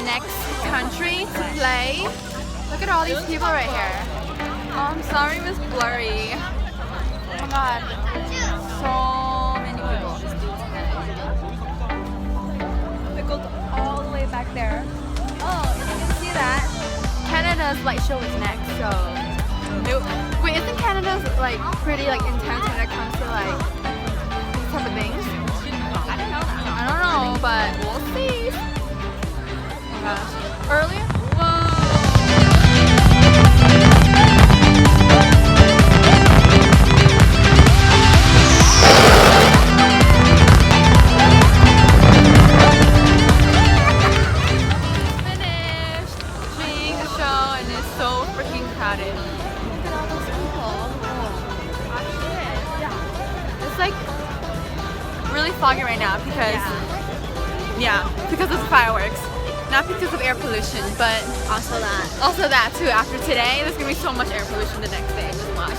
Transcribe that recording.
next country to play. Look at all these people right here. Oh, I'm sorry it was blurry. Oh my god. So many people. It goes all the way back there. Oh, you can see that. Canada's light show is next, so. Wait, isn't Canada's like pretty like intense when it comes to like these type of things? I don't know. I don't know, but we'll see. Oh my gosh. Earlier? Whoa. So freaking crowded. Look at all those people. Oh, it's like really foggy right now because because of the fireworks. Not because of air pollution, but also that too. After today, there's gonna be so much air pollution the next day. Just watch.